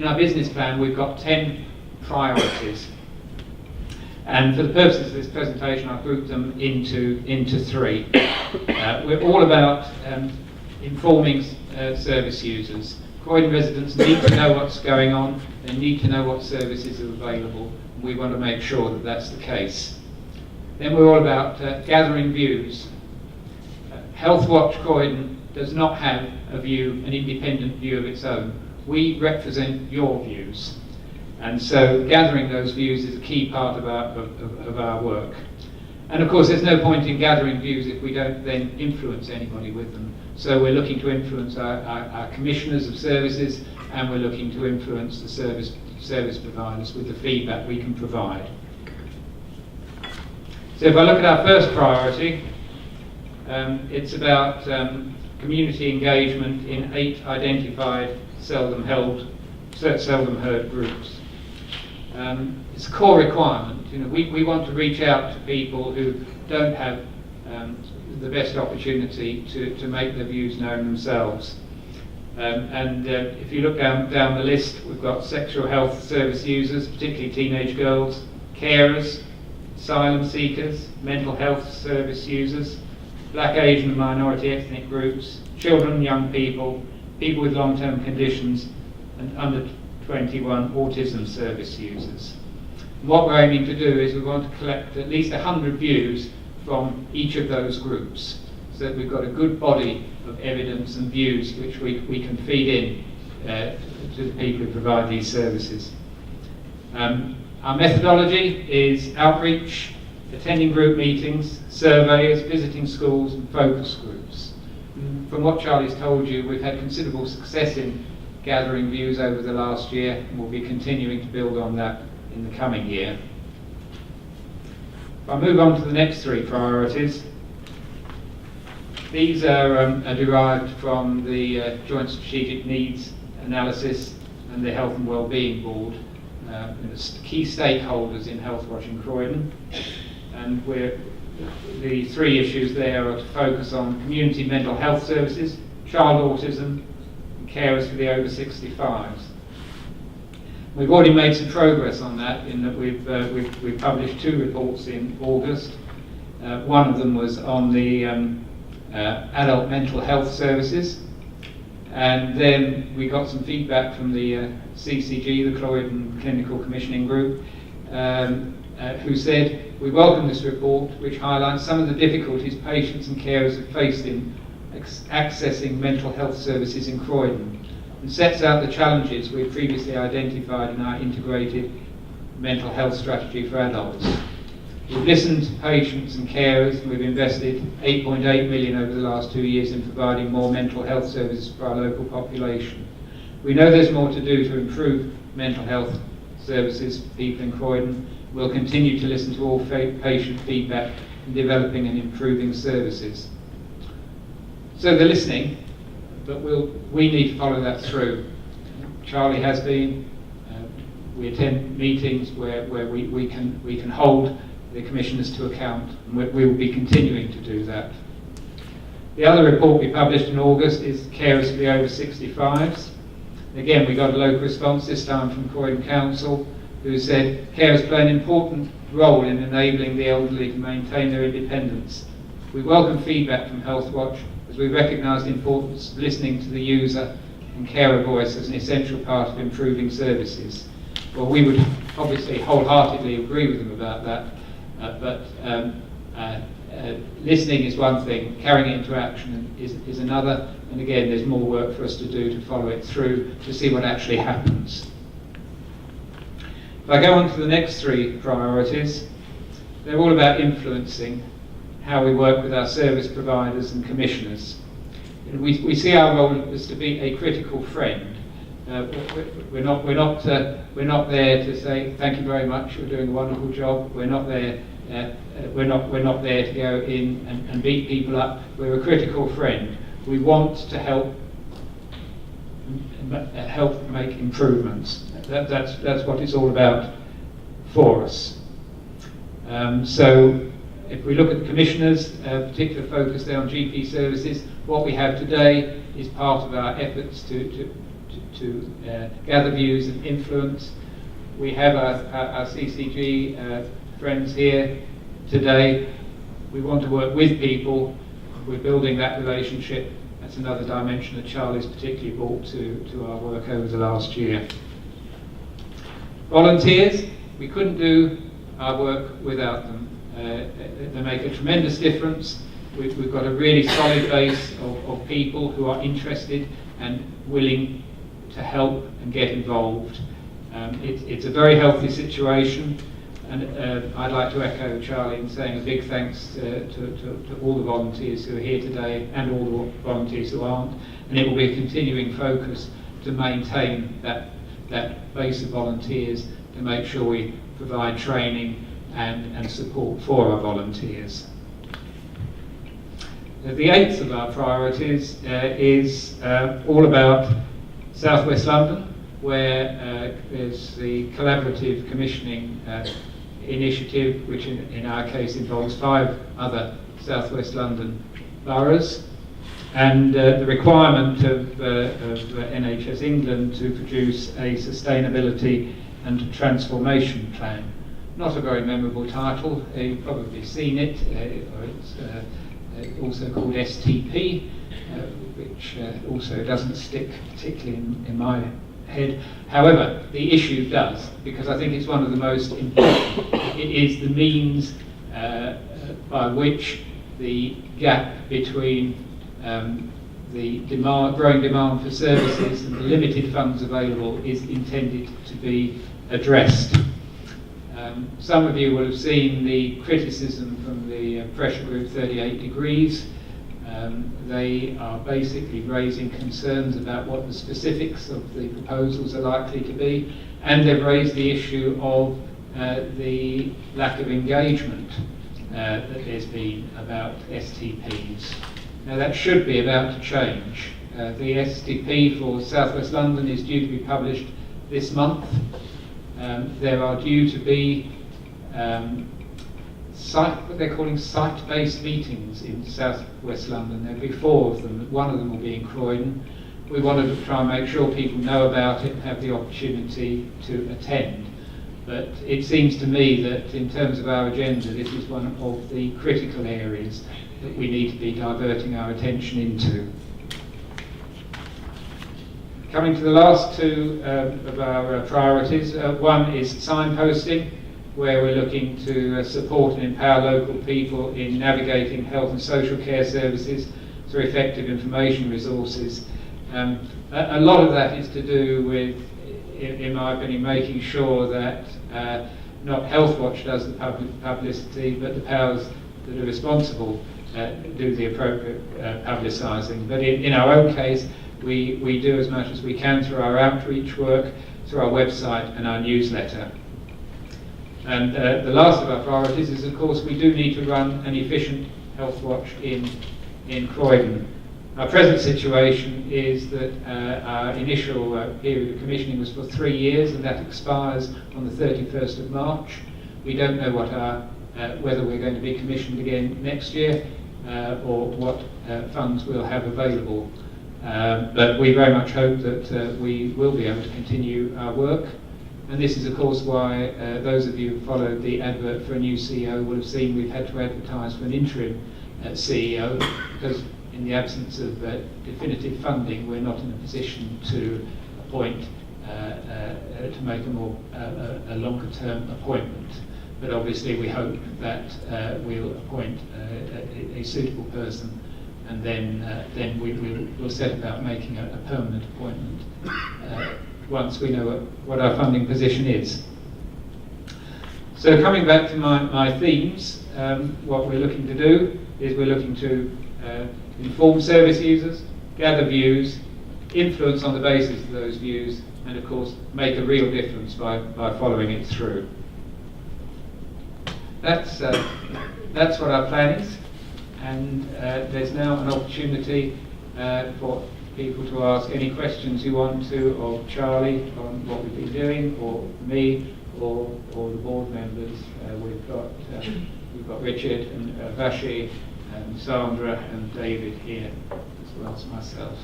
in our business plan we've got 10 priorities. And for the purposes of this presentation, I've grouped them into 3. We're all about informing service users. Croydon residents need to know what's going on, they need to know what services are available, and we want to make sure that that's the case. Then we're all about gathering views. Healthwatch Croydon does not have an independent view of its own. We represent your views. And so gathering those views is a key part of our work. And of course there's no point in gathering views if we don't then influence anybody with them. So we're looking to influence our commissioners of services, and we're looking to influence the service providers with the feedback we can provide. So if I look at our first priority, it's about community engagement in 8 identified seldom heard groups. It's a core requirement. We want to reach out to people who don't have the best opportunity to make their views known themselves. If you look down the list, we've got sexual health service users, particularly teenage girls, carers, asylum seekers, mental health service users, black, Asian and minority ethnic groups, children and young people, people with long-term conditions, and under 21 autism service users. And what we're aiming to do is we want to collect at least 100 views from each of those groups, so that we've got a good body of evidence and views which we can feed in to the people who provide these services. Our methodology is outreach, attending group meetings, surveys, visiting schools and focus groups. From what Charlie's told you, we've had considerable success in gathering views over the last year, and we'll be continuing to build on that in the coming year. If I move on to the next 3 priorities, these are derived from the Joint Strategic Needs Analysis and the Health and Wellbeing Board, key stakeholders in Healthwatch in Croydon. And the 3 issues there are to focus on community mental health services, child autism, and carers for the over 65s. We've already made some progress on that in that we've published 2 reports in August. One of them was on the adult mental health services, and then we got some feedback from the CCG, the Croydon Clinical Commissioning Group, who said, we welcome this report, which highlights some of the difficulties patients and carers have faced in accessing mental health services in Croydon, and sets out the challenges we've previously identified in our integrated mental health strategy for adults. We've listened to patients and carers, and we've invested 8.8 million over the last 2 years in providing more mental health services for our local population. We know there's more to do to improve mental health services for people in Croydon. We'll continue to listen to all patient feedback in developing and improving services. So they're listening, but we need to follow that through. Charlie has been. We attend meetings where we can hold the commissioners to account, and we will be continuing to do that. The other report we published in August is carers for the over 65s. Again, we got a local response, this time from Croydon Council, who said carers play an important role in enabling the elderly to maintain their independence. We welcome feedback from Healthwatch, as we recognise the importance of listening to the user and carer voice as an essential part of improving services. Well, we would obviously wholeheartedly agree with them about that, but listening is one thing, carrying it into action is another, and again there's more work for us to do to follow it through to see what actually happens. If I go on to the next 3 priorities, they're all about influencing how we work with our service providers and commissioners. We see our role as to be a critical friend. We're not there to say thank you very much, you're doing a wonderful job. We're not there to go in and beat people up. We're a critical friend. We want to help make improvements. That's what it's all about for us. So if we look at the commissioners, particular focus there on GP services, what we have today is part of our efforts to gather views and influence. We have our CCG friends here today. We want to work with people. We're building that relationship. That's another dimension that Charlie's particularly brought to our work over the last year. Volunteers, we couldn't do our work without them. They make a tremendous difference. We've got a really solid base of people who are interested and willing to help and get involved. It's a very healthy situation, and I'd like to echo Charlie in saying a big thanks to all the volunteers who are here today and all the volunteers who aren't, and it will be a continuing focus to maintain that base of volunteers, to make sure we provide training and support for our volunteers. The eighth of our priorities is all about South West London, where there's the collaborative commissioning initiative, which in our case involves 5 other South West London boroughs, and the requirement of NHS England to produce a sustainability and transformation plan. Not a very memorable title, you've probably seen it, it's also called STP, which also doesn't stick particularly in my head. However, the issue does, because I think it's one of the most important. It is the means by which the gap between the growing demand for services and the limited funds available is intended to be addressed. Some of you will have seen the criticism from the pressure group 38 Degrees. They are basically raising concerns about what the specifics of the proposals are likely to be, and they've raised the issue of the lack of engagement that there's been about STPs. Now that should be about to change. The STP for South West London is due to be published this month. There are due to be what they're calling site-based meetings in South West London. There'll be 4 of them. One of them will be in Croydon. We wanted to try and make sure people know about it and have the opportunity to attend. But it seems to me that in terms of our agenda, this is one of the critical areas that we need to be diverting our attention into. Coming to the last 2 of our priorities, one is signposting, where we're looking to support and empower local people in navigating health and social care services through effective information resources. A lot of that is to do with, in my opinion, making sure that not Healthwatch does the publicity, but the powers that are responsible do the appropriate publicising. But in our own case, we do as much as we can through our outreach work, through our website and our newsletter. And the last of our priorities is, of course, we do need to run an efficient Healthwatch in Croydon. Our present situation is that our initial period of commissioning was for 3 years, and that expires on the 31st of March. We don't know what whether we're going to be commissioned again next year or what funds we'll have available. But we very much hope that we will be able to continue our work. And this is, of course, why those of you who followed the advert for a new CEO will have seen we've had to advertise for an interim CEO, because in the absence of definitive funding, we're not in a position to appoint, to make a longer-term appointment. But obviously we hope that we'll appoint a suitable person, and then we'll set about making a permanent appointment once we know what our funding position is. So coming back to my themes, what we're looking to do is we're looking to inform service users, gather views, influence on the basis of those views, and of course make a real difference by following it through. That's what our plan is, and there's now an opportunity for people to ask any questions you want to of Charlie on what we've been doing, or me, or the board members. We've got Richard and Vashi and Sandra and David here, as well as myself.